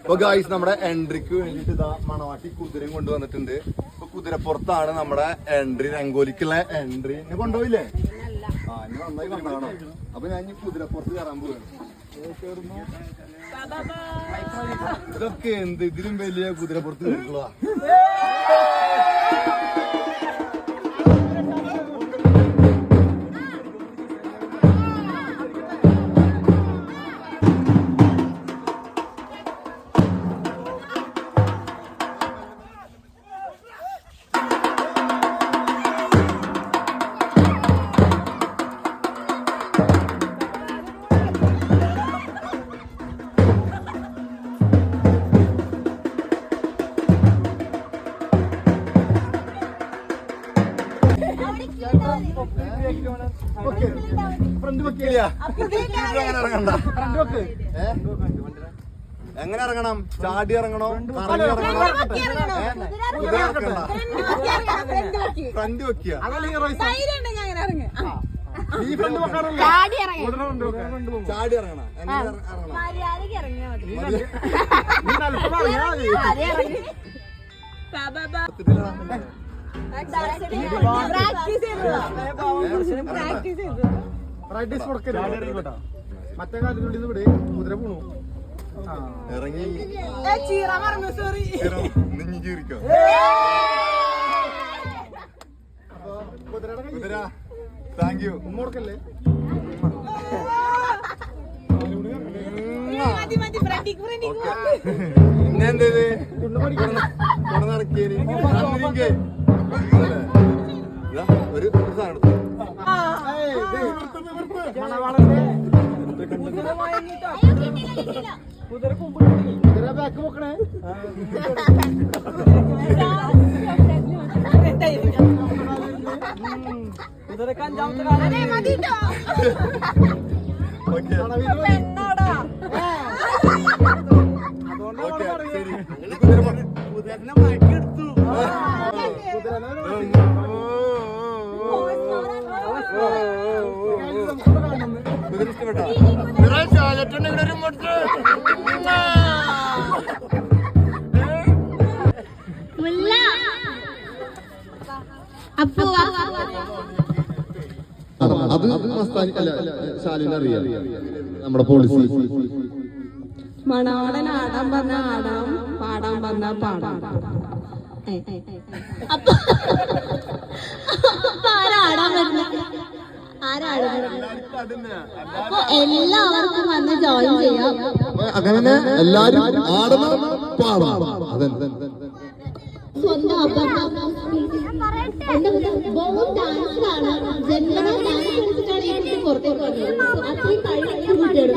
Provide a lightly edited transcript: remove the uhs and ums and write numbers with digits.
അപ്പൊ ഗായ്സ് നമ്മുടെ എൻട്രിക്ക് വേണ്ടിട്ട് ഇതാ മണവാട്ടി കുതിരയും കൊണ്ടുവന്നിട്ടുണ്ട്. ഇപ്പൊ കുതിരപ്പുറത്താണ് നമ്മുടെ എൻട്രി, രംഗോലിക്കുള്ള എൻട്രി. എന്നെ കൊണ്ടുപോയില്ലേ? ആ ഇനി നന്നായി കൊണ്ടാണോ? അപ്പൊ ഞാൻ ഈ കുതിരപ്പുറത്ത് കയറാൻ പോവാണ്. ഇതൊക്കെ എന്ത് ഇതിലും വലിയ കുതിരപ്പുറത്ത് കയറിക്കുള്ളതാ. എങ്ങനെ ഇറങ്ങണം? ചാടി ഇറങ്ങണോ? കറങ്ങി ഇറങ്ങണോ? ഫ്രണ്ട് വെക്കുക. ചാടി ഇറങ്ങണം. പ്രാക്ടീസ് കൊടുക്കരുത്. മറ്റേ കാലത്തിനുള്ളിൽ നിന്ന് ഇവിടെ കുതിര പോണു. ഇറങ്ങി ചീറിക്കോ. കുതിര താങ്ക് യു. ഉമ്മ കൊടുക്കല്ലേ? പിന്നെന്തേ നടക്കിയ ഒരു സാധനം കുതിര ബാക്ക് നോക്കണേ. കുതിരക്ക് അഞ്ചാമത്തെ കുതിരനെ മാറ്റിയെടുത്തു. കുതിര ഇഷ്ടപ്പെട്ടോ? അത് ശാലിനറിയാം നമ്മുടെ പോളിസി. മണവാളൻ ആടാൻ പറഞ്ഞ ആടാം, പാടാൻ പറഞ്ഞ പാടാം. അപ്പൊ ആരാടാൻ വരുന്നത്? അപ്പൊ എല്ലാവർക്കും വന്ന് ജോയിൻ ചെയ്യാം. അങ്ങനെ എല്ലാരും ആടണം, പാടാം. സ്വന്തം ഡാൻസിലാണ് ജന്മന ഡാൻസ് കളിച്ചിട്ടാണ് ഈ കുട്ടി പുറത്തേക്ക് വന്നത്. അത്രയും കഴിവുള്ള കുട്ടിയാണ്.